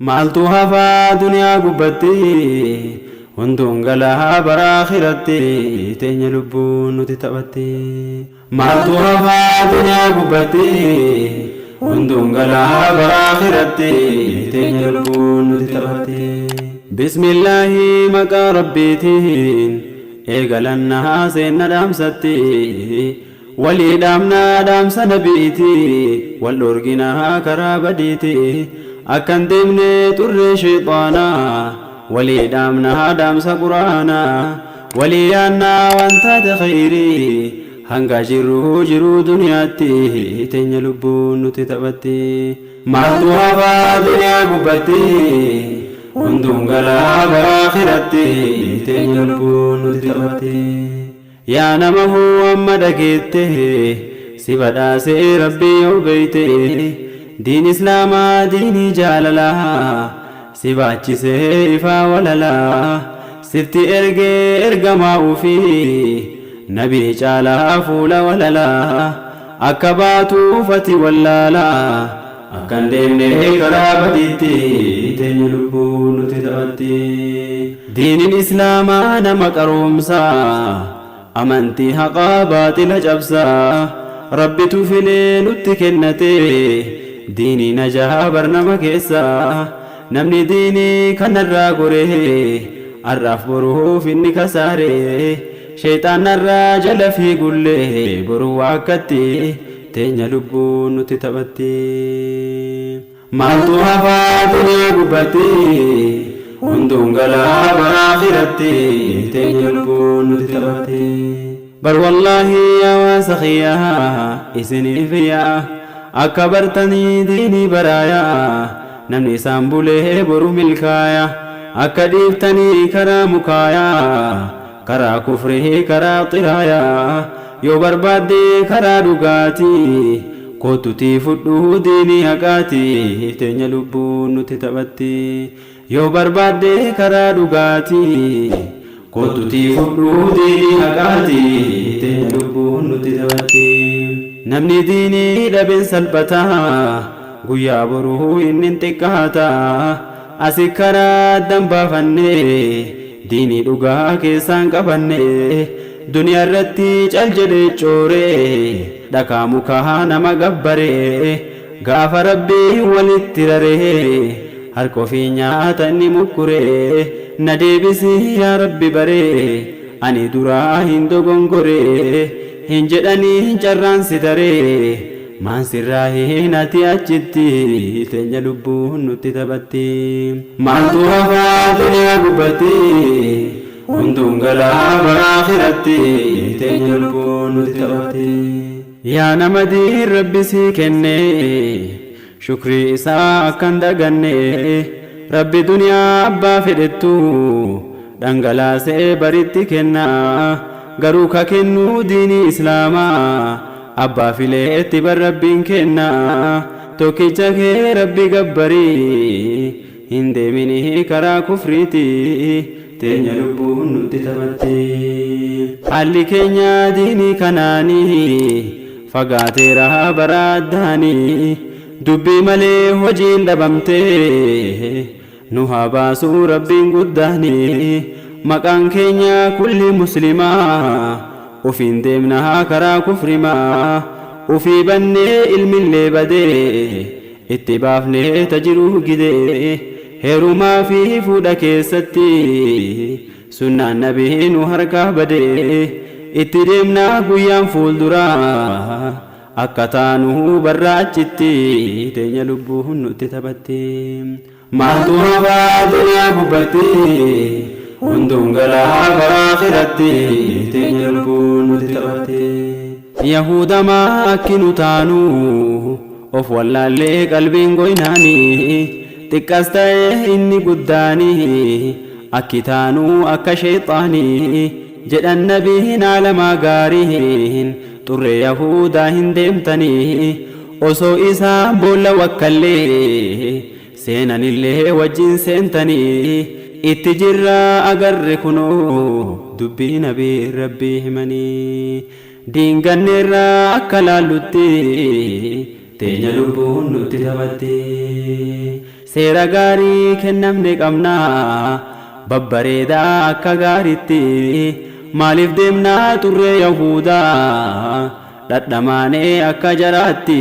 maaltu hafaa duniyaa gubbatti hunduun galaa bara akhiraatti teenya lubbuun nuti taphatti maaltu hafaa duniyaa gubbatti hunduun galaa bara akhiraatti teenya lubbuun nuti taphatti bismillaahi maqaa rabbiitiin eegalannaa seenna dhaamsatti walii dhaamnaa dhaamsa nabiiti wal dhorginaa karaa badiiti akkan deemne turre shayxaanaa walii dhaamnaa dhaamsa quraanaa walii yaannaa wantaate khayrii hanga jiru duniyaatti teenya lubbuun nuti taphatti maaltu hafaa duniyaa gubbatti hunduun galaa bara akhiraatti teenya lubbuun nuti taphatti yaa nama hoo amma dhageette si badhaasee rabbii yoo beeyte diin islaamaa diinii jaalalaa si baachisee ifaa walalaa sifti ergee ergamaa ufii nabii caalaa fuula walalaa akka baatuufati wallaalaa akkan deemne karaa badiitti teenya lubbuun nuti taphatti diiniin islaamaa nama qaroomsaa amantii haqaa baaxila cabsaa rabbitu filee nutti kennate diinii najaa barnama keessaa namni diinii kanarraa goree arraaf boruuf inni kasaaree shayxaanarraa jala fiigullee boruu akkatti teenya lubbuun nuti taphatti maaltu hafaa duniyaa gubbatti hunduun galaa bara akhiraatti teenya lubbuun nuti taphatti bar wallaahi yaa waasa khiyyaa isiniif yaa akka bartanii diinii baraayaa namni isaan bulee boru milkaaya akka dhiiftanii karaa mukaayaa karaa kufrii karaa xiraayaa yoo barbaadde karaa dhugaatii kootutii fudhuu diinii haqaatii teenya lubbuun nuti taphatti yoo barbaadde karaa dhugaatii kootutii fudhuu diinii haqaatii teenya lubbuun nuti taphatti namni diinii dhabeen salphataa guyyaa boruu inni xiqqaataa asi karaa dambaafanne diinii dhugaa keessaan qabanne duniyaa irratti cal jedhee cooree dhakaa mukaa nama gabbaree gaafa rabbii walitti raree harka ofii nyaata inni mukkuree na deebisii yaa rabbi baree ani duraa hin dogongoree hin jedhanii carraan si taree maan sirraa hin ati achitti teenya lubbuun nutti taphatti maaltu hafaa duniyaa gubbatti hunduun galaa bara akhiraatti teenya lubbuun nuti taphatti yaa nama diin rabbi sii kenne shukrii isaa akkan daganne rabbi duniyaa abbaa fedhettu dhangalaasee baritti kenna garuu ka kennu diinii islaamaa abbaa fileetti bar rabbiin kenna tokkicha kee rabbi gabbarii hin deeminii karaa kufriiti teenya lubbuun nutti taphatti haalli keenya diinii kanaanii fagaateera bara addaanii dubbii malee hojiin dhabamtee nu haa baasuu rabbiin guddaanii maqaan keenya kulli muslimaa ufiin deemnaa karaa kufrimaa ufii bannee ilmillee badee itti baafnee tajiruu gidee heerumaa fi fuudha keessatti sunnaan nabii nu harkaa badee itti deemnaa guyyaan fuulduraa akka taanuu barraachitti teenya lubbuun nutti taphatti maaltu hafaa duniyaa gubbatti hunduun galaa bara akhiraatti teenya lubbuun nuti taphatti yahudamaa akki nu taanu of wallaallee qalbiin goynaanii xiqqas ta'e inni guddaanii akki taanuu akka shayxaanii jedhan nabiin aalamaa gaariin xurre yahudaa hin deemtanii osoo isaa boolla wakkallee seenanillee wajjin seentanii itti jirra agarre kunoo dubbii nabii rabbii himanii diinganneerra akka laallutti teenya lubbuun nutti taphatti seera gaarii kennamne qabna babbareedaa akka gaariitti maaliif deemnaa turre Yahudaa dhadhamaanee akka jaraatti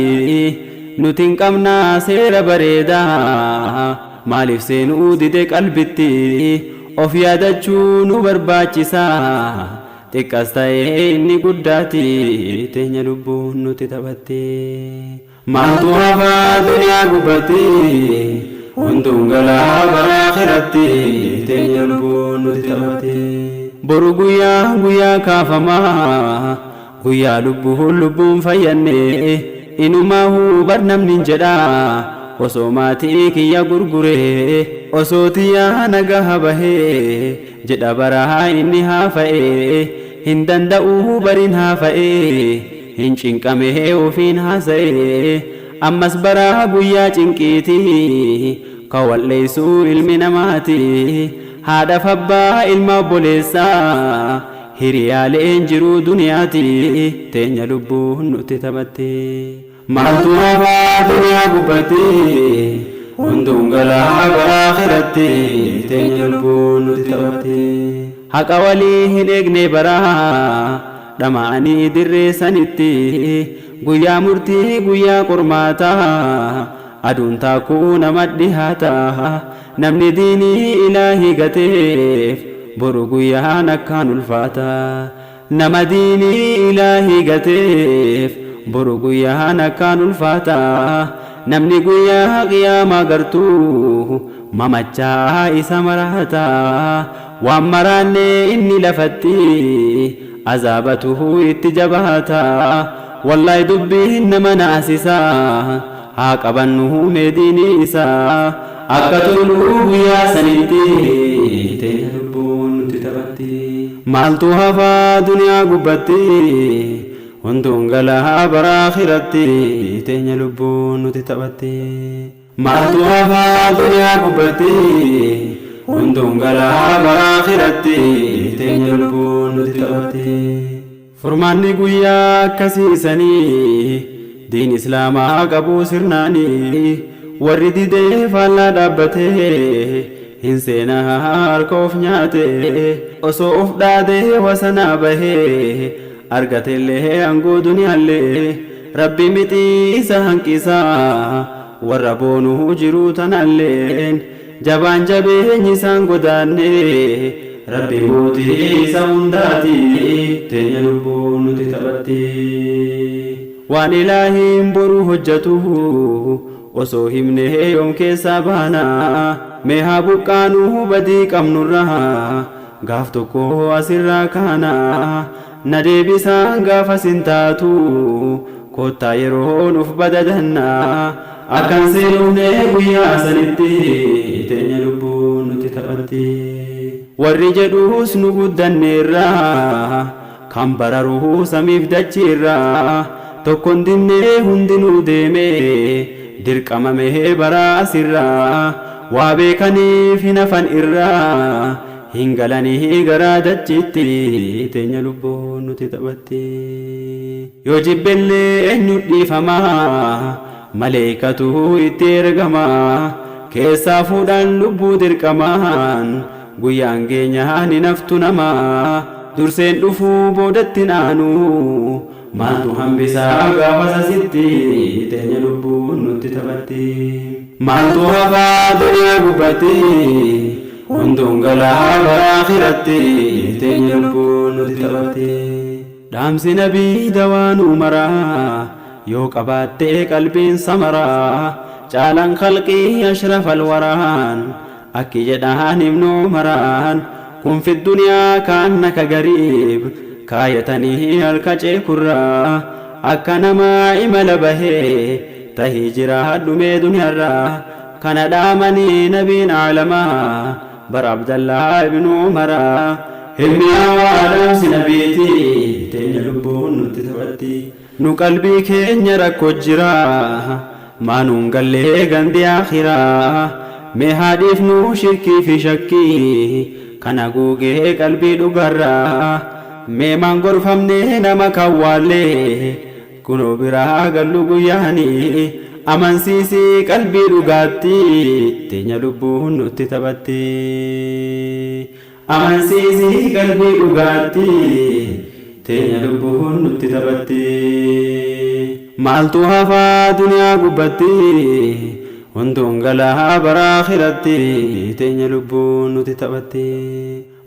nuti hin qabnaa seera bareedaa maaliif seenuu dide qalbitti of yaadachuu nu barbaachisa xiqqas ta'ee inni guddaati teenya lubbuun nuti taphatte maaltu hafaa duniyaa gubbatti hunduun galaa bara akhiratti teenya lubbuun nuti taphatte boru guyyaa kaafamaa guyyaa lubbuun fayyanne inumaahu bar namni jedha osoo maatii kiyya gurguree osoo tiyyaa nagaha bahee jedha baraa inni haafa'ee hin danda'uu bariin haafa'ee hin cinqamee ofiin haasa'ee ammas baraa guyyaa cinqiitii ka walleessuu ilmi namaati haadhaaf abbaa ilma obboleessaa hiriyaaleen jiruu duniyaati teenya lubbuun nuti taphatte maaltu hafaa duniyaa gubbatti hunduun galaa bara akhiratti teenya lubbuun nuti taphatte haqa walii hin eegne baraa dhama'anii dirree sanitti guyyaa murtii guyyaa qormaataa aduun taakuu nama dhihaata namni diinii ilaahii gateef boru guyyaan akkaan ulfaata nama diinii ilaahii gateef boru guyyaan akkaan ulfaata namni guyyaa qiyaamaa gartuu mamachaa isa maraata waan maraanne inni lafatti azaabatuhu itti jabaata wallahi dubbiin nama naasisa haa qabannu meediini isa akka toluu guyyaa sanitti teenya lubbuun nuti taphatti maaltu hafaa duniyaa gubbatti hunduun galaa bara akhiratti teenya lubbuun nuti taphatti maaltu hafaa duniyaa gubbatti hunduun galaa bara akhiratti teenya lubbuun nuti taphatti furmaanni guyyaa akkasiisanii diin islaamaa qabuu sirnaanii warri didee faallaa dhaabbatee hin seenaa harka of nyaate osoo of dhaadee wasanaa bahee argatellee angoo duniyaallee rabbi mixii isa hanqisaa warra boonuu jiruu tanalleen jabaan jabeenyi isaan godaanne rabbi mootii isa hundaati teenya lubbuun nuti taphatti waan ilaahiin boruu hojjetu osoo himnee yoom keessaa baana mee haa buqqaanuu badii qabnurraa gaaf tokko asirraa kaana na deebisaan gaafa sin taatu kottaa yeroo nuuf badadanna akkan seenuunee guyyaa sanitti teenya lubbuun nuti taphatti warri jedhuus nu guddanneerraa kan bararuu samiif dachiirraa tokkon dinnee hundinuu deemee dirqamamee baraa asirraa waa beekaniif hin hafan irraa hin galanii garaa dachiitti teenya lubbuun nuti taphatti yoo jibbellee eenyu dhiifamaa maleekatu itti ergamaa keessaa fuudhaan lubbuu dirqamaan guyyaan geenyaan hin haftu namaa durseen dhufuu boodatti naanu maaltu hambisaa gaafa sasitti teenya lubbuun nuti taphatti maaltu hafaa duniyaa gubbatti hunduun galaa bara akhiratti teenya lubbuun nuti taphatti dhaamsi nabii dawaanuu maraa yoo qabaattee qalbiin samaraa caalaan khalqii ashrafal waraan akki jedhaan himnuu maraan kun fi duniyaa kaannaka gariib kaayatanii halka ceekurraa akka namaa imala bahee tahii jiraadhumee duniyaarraa kana dhaamanii nabiin aalamaa bara abdallaa ibnu umaraa hilmi hawaa dhaamsi nabiiti teenya lubbuun nuti taphatti nu qalbii keenya rakkoo jiraa maanuun gallee gandi akhiraa mee haadhiif nu shirkii fi shakkii kana guugee qalbii dhugarraa mee maan gorfamne nama kawwaallee kunoo biraa gallu guyyaanii amansiisi qalbii dhugaatti teenya lubbuun nutti taphatte amansiisi qalbii dhugaatti teenya lubbuun nutti taphatte maaltu hafaa duniyaa gubbatti hunduun galaa bara akhiratti teenya lubbuun nutti taphatte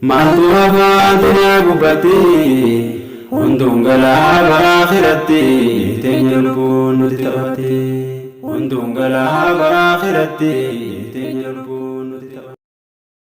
maaltu hafaa duniyaa gubbatti hunduun galaa bara akhiratti teenya lubbuun nutti taphatte hunduun galaa bara akhiratti teenya lubbuun